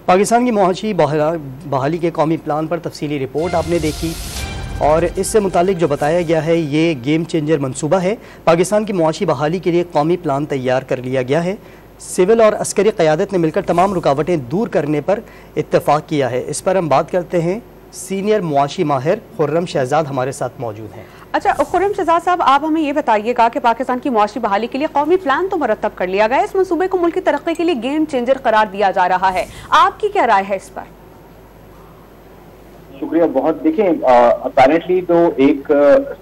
पाकिस्तान की मुआशी बहाली के कौमी प्लान पर तफसीली रिपोर्ट आपने देखी और इससे मुतालिक जो बताया गया है ये गेम चेंजर मंसूबा है। पाकिस्तान की मुआशी बहाली के लिए कौमी प्लान तैयार कर लिया गया है। सिविल और अस्करी क़यादत ने मिलकर तमाम रुकावटें दूर करने पर इत्तेफाक किया है। इस पर हम बात करते हैं, सीनियर मुआशी माहिर खुर्रम शहजाद हमारे साथ मौजूद हैं। अच्छा खुर्रम शहजाद साहब, आप हमें ये बताइएगा कि पाकिस्तान की मुआशी बहाली के लिए कौमी प्लान तो मुरतब कर लिया गया है, इस मंसूबे को मुल्क की तरक्की के लिए गेम चेंजर करार दिया जा रहा है, आपकी क्या राय है इस पर? शुक्रिया बहुत। देखें, अपेरेंटली तो एक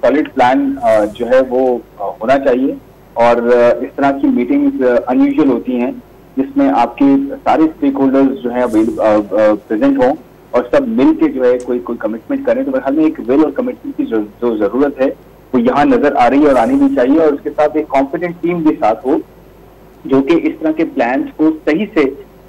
सॉलिड प्लान जो है वो होना चाहिए और इस तरह की मीटिंग्स अनयूजुअल होती हैं जिसमें आपके सारे स्टेक होल्डर्स जो है प्रेजेंट हों और सब मिल के जो है कोई कमिटमेंट करें। तो मेरे ख्याल में एक विल और कमिटमेंट की जो जरूरत है वो यहाँ नजर आ रही है और आनी भी चाहिए, और उसके साथ एक कॉम्पिटेंट टीम भी साथ हो जो कि इस तरह के प्लान्स को सही से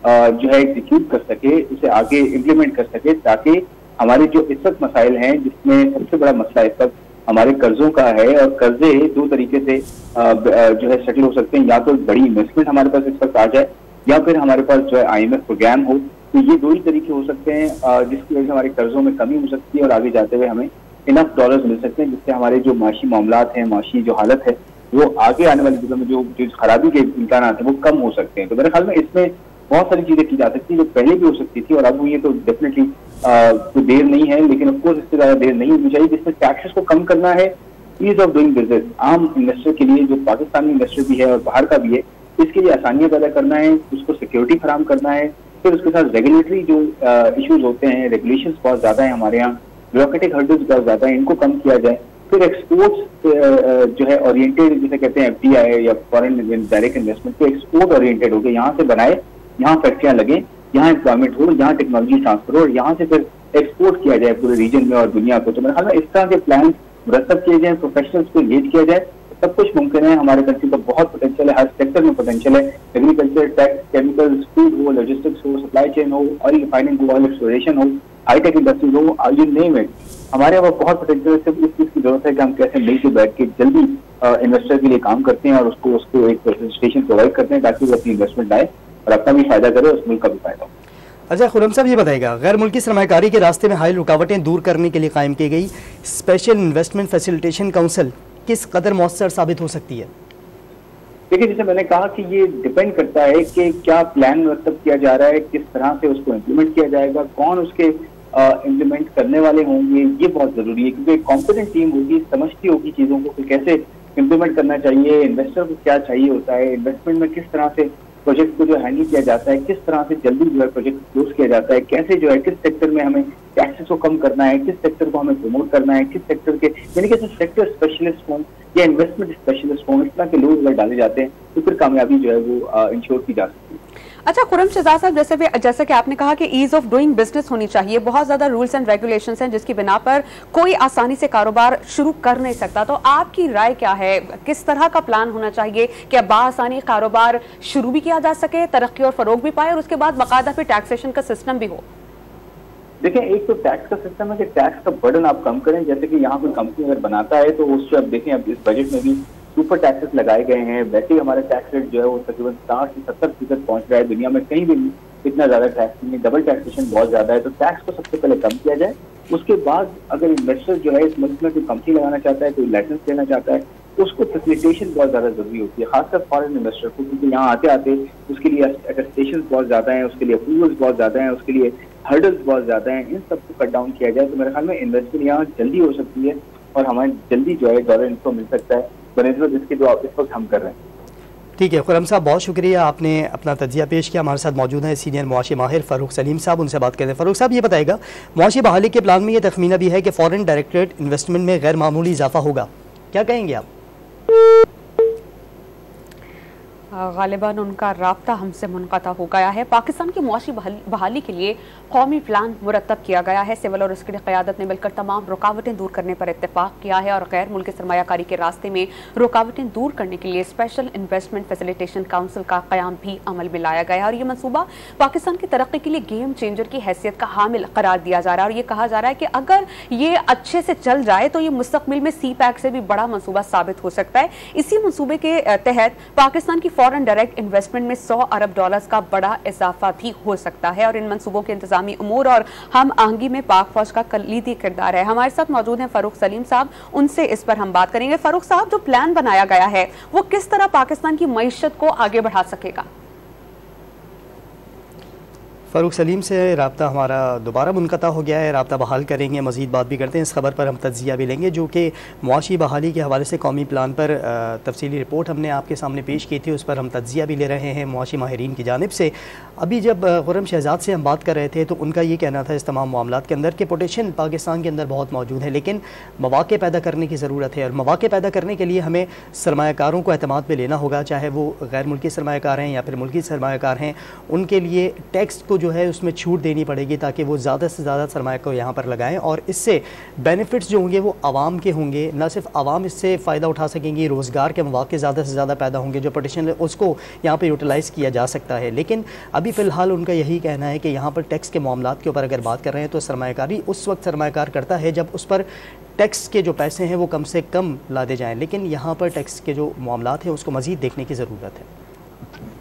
जो है एग्जीक्यूट कर सके, उसे आगे इम्प्लीमेंट कर सके, ताकि हमारे जो इस वक्त मसाइल हैं, जिसमें सबसे बड़ा मसला इस वक्त हमारे कर्जों का है, और कर्जे दो तरीके से जो है सेटल हो सकते हैं। या तो बड़ी इन्वेस्टमेंट हमारे पास इस वक्त आ जाए, या फिर हमारे पास जो है IMF प्रोग्राम हो। तो ये दो ही तरीके हो सकते हैं जिसकी वजह से हमारे कर्जों में कमी हो सकती है और आगे जाते हुए हमें इनफ डॉलर्स मिल सकते हैं, जिससे हमारे जो माशी मामलात हैं, माशी जो हालत है, वो आगे आने वाले दिनों में जो खराबी के इम्कान हैं वो कम हो सकते हैं। तो मेरे ख्याल में इसमें बहुत सारी चीजें की जा सकती है जो पहले भी हो सकती थी और अब हुई है। तो डेफिनेटली कोई देर नहीं है, लेकिन ऑफकोर्स इससे ज्यादा देर नहीं होनी चाहिए। जिसमें टैक्सेस को कम करना है, ईज ऑफ डूइंग बिजनेस आम इन्वेस्टर के लिए, जो पाकिस्तानी इन्वेस्टर भी है और बाहर का भी है, इसके लिए आसानियां पैदा करना है, उसको सिक्योरिटी फराहम करना है। फिर उसके साथ रेगुलेटरी जो इश्यूज होते हैं, रेगुलेशंस बहुत ज्यादा है हमारे यहाँ, ब्यूरोक्रेटिक हर्डल्स बहुत ज्यादा है, इनको कम किया जाए। फिर एक्सपोर्ट्स जो है ओरिएंटेड, जिसे कहते हैं FDI या फॉरेन डायरेक्ट इन्वेस्टमेंट, तो एक्सपोर्ट ओरिएंटेड हो गए, यहाँ से बनाए, यहाँ फैक्ट्रियां लगे, यहाँ एम्प्लॉयमेंट हो, यहाँ टेक्नोलॉजी ट्रांसफर हो और यहाँ से फिर एक्सपोर्ट किया जाए पूरे रीजन में और दुनिया को। तो मेरे ख्याल में इस तरह के प्लान मुरतब किए जाए, प्रोफेशनल्स को एंगेज किया जाए, सब कुछ मुमकिन है। हमारे कंट्री का बहुत पोटेंशियल है, हर सेक्टर में पोटेंशियल है। एग्रीकल्चर, टैक्स, केमिकल्स, फूड हो, लॉजिस्टिक्स हो, सप्लाई चेन हो, ऑयल रिफाइनिंग हो, ऑयल एक्सप्लोरेशन हो, हाईटेक इंडस्ट्री हो, यू नेम इट, हमारे यहाँ बहुत पोटेंशियल है। सिर्फ इस चीज की जरूरत है कि हम कैसे मिल के बैठ के जल्दी इन्वेस्टर के लिए काम करते हैं और उसको एक प्रेजेंटेशन प्रोवाइड करते हैं ताकि वो अपनी इन्वेस्टमेंट लाए और अपना भी फायदा करे और उस मुल्क का भी फायदा हो। अच्छा खुर्रम साहब, ये बताइएगा, गैर मुल्की सरमायाकारी के रास्ते में हाई रुकावटें दूर करने के लिए कायम की गई स्पेशल इन्वेस्टमेंट फैसिलिटेशन काउंसिल किस कदर मौसर साबित हो सकती है? देखिए, जैसे मैंने कहा कि ये डिपेंड करता है कि क्या प्लान मुरतब किया जा रहा है, किस तरह से उसको इम्प्लीमेंट किया जाएगा, कौन उसके इम्प्लीमेंट करने वाले होंगे, ये बहुत जरूरी है। क्योंकि एक कॉम्पिटेंट टीम होगी, समझती होगी चीजों को कि कैसे इम्प्लीमेंट करना चाहिए, इन्वेस्टर को क्या चाहिए होता है, इन्वेस्टमेंट में किस तरह से प्रोजेक्ट को जो हैंडल किया जाता है, किस तरह से जल्दी जो है प्रोजेक्ट क्लोज किया जाता है, कैसे जो है किस सेक्टर में हमें टैक्सेस को कम करना है, किस सेक्टर को हमें प्रमोट करना है, किस सेक्टर के यानी कि सेक्टर स्पेशलिस्ट हों या इन्वेस्टमेंट स्पेशलिस्ट हों, इस तरह के लोग अगर डाले जाते हैं तो फिर कामयाबी जो है वो इंश्योर की जा सकती है। अच्छा खुर्रम शहजाद साहब, जैसे कि आपने कहा कि ईज ऑफ डूइंग बिजनेस होनी चाहिए, बहुत ज्यादा रूल्स एंड रेगुलेशंस हैं जिसकी बिना पर कोई आसानी से कारोबार शुरू कर नहीं सकता, तो आपकी राय क्या है, किस तरह का प्लान होना चाहिए कि बाआसानी कारोबार शुरू भी किया जा सके, तरक्की और फरोग भी पाए और उसके बाद बाकायदा फिर टैक्सेशन का सिस्टम भी हो? देखिए, एक तो टैक्स का सिस्टम है कि टैक्स का बर्डन आप कम करें। जैसे कि यहाँ कोई कंपनी अगर बनाता है तो उससे आप देखें, अब इस बजट में भी सुपर टैक्सेस लगाए गए हैं। वैसे ही हमारा टैक्स रेट जो है वो तकरीबन 60 से 70% पहुंच रहा है। दुनिया में कहीं भी इतना ज्यादा टैक्स नहीं, डबल टैक्सेशन बहुत ज्यादा है। तो टैक्स को सबसे पहले कम किया जाए, उसके बाद अगर इन्वेस्टर जो है इस मुल्क में कोई कंपनी लगाना चाहता है, कोई लाइसेंस लेना चाहता है, उसको फैसिलिटेशन बहुत ज्यादा जरूरी होती है, खासकर फॉरेन इन्वेस्टर को, क्योंकि यहाँ आते आते उसके लिए अटेस्टेशन बहुत ज्यादा है, उसके लिए अप्रूवल्स बहुत ज्यादा है, उसके लिए हर्डल्स बहुत ज्यादा हैं। इन सबको कट डाउन किया जाए तो मेरे ख्याल में इन्वेस्टमेंट यहाँ जल्दी हो सकती है और हमें जल्दी जो है डॉलर इनको मिल सकता है बनस्बत जिसके जो इस वक्त हम कर रहे हैं। ठीक है खुर्रम साहब, बहुत शुक्रिया, आपने अपना तजिया पेश किया। हमारे साथ मौजूद हैं सीनियर मुआशी माहिर फ़ारूक सलीम साहब, उनसे बात करते हैं। फ़ारूक साहब, ये बताएगा, मुआशी बहाली के प्लान में ये तखमीना भी है कि फॉरेन डायरेक्ट इन्वेस्टमेंट में गैर मामूली इजाफा होगा, क्या कहेंगे आप? गालिबन उनका राब्ता हमसे मुनक़ता हो गया है। पाकिस्तान की मुआशी बहाली के लिए कौमी प्लान मुरतब किया गया है। सिविल और उसकी क़यादत ने मिलकर तमाम रुकावटें दूर करने पर इत्तेफाक किया है और गैर मुल्की सरमायाकारी के रास्ते में रुकावटें दूर करने के लिए स्पेशल इन्वेस्टमेंट फैसिलिटेशन काउंसिल का क़याम भी अमल में लाया गया है। और ये मनसूबा पाकिस्तान की तरक्की के लिए गेम चेंजर की हैसियत का हामिल करार दिया जा रहा है और ये कहा जा रहा है कि अगर ये अच्छे से चल जाए तो ये मुस्तक़बिल में CPEC से भी बड़ा मनसूबा साबित हो सकता है। इसी मनसूबे के तहत पाकिस्तान की फॉरेन डायरेक्ट इन्वेस्टमेंट में 100 अरब डॉलर्स का बड़ा इजाफा भी हो सकता है और इन मंसूबों के इंतजामी उमूर और हम आहंगी में पाक फौज का कलीदी किरदार है। हमारे साथ मौजूद हैं फारूक सलीम साहब, उनसे इस पर हम बात करेंगे। फारूक साहब, जो प्लान बनाया गया है वो किस तरह पाकिस्तान की मईशत को आगे बढ़ा सकेगा? फ़ारूक सलीम से रब्ता हमारा दोबारा मुनक़ता हो गया है, रब्ता बहाल करेंगे, मज़ीद बात भी करते हैं। इस खबर पर हम तज्ज़िया भी लेंगे, जो कि मुआशी बहाली के हवाले से कौमी प्लान पर तफसीली रिपोर्ट हमने आपके सामने पेश की थी, उस पर हम तज्ज़िया भी ले रहे हैं मुआशी माहिरीन की जानिब से। अभी जब खुर्रम शहजाद से हम बात कर रहे थे तो उनका ये कहना था इस तमाम मामलात के अंदर कि पोटेंशियल पाकिस्तान के अंदर बहुत मौजूद है, लेकिन मौक़े पैदा करने की ज़रूरत है और मौक़े पैदा करने के लिए हमें सरमायाकारों को एतमाद में लेना होगा, चाहे वो गैर मुल्की सरमायाकार हैं या फिर मुल्की सरमायाकार हैं। उनके लिए टैक्स को जो है उसमें छूट देनी पड़ेगी ताकि वो ज़्यादा से ज़्यादा सरमाया को यहाँ पर लगाएं और इससे बेनिफिट्स जो होंगे वो आवाम के होंगे। न सिर्फ आवाम इससे फ़ायदा उठा सकेंगी, रोज़गार के मौके ज़्यादा से ज़्यादा पैदा होंगे, जो पोटेंशियल है उसको यहाँ पर यूटिलाइज़ किया जा सकता है। लेकिन अभी फ़िलहाल उनका यही कहना है कि यहाँ पर टैक्स के मामलात के ऊपर अगर बात कर रहे हैं तो सरमायाकारी उस वक्त सरमायाकार करता है जब उस पर टैक्स के जो पैसे हैं वो कम से कम लादे जाएँ, लेकिन यहाँ पर टैक्स के जो मामलात हैं उसको मज़ीद देखने की ज़रूरत है।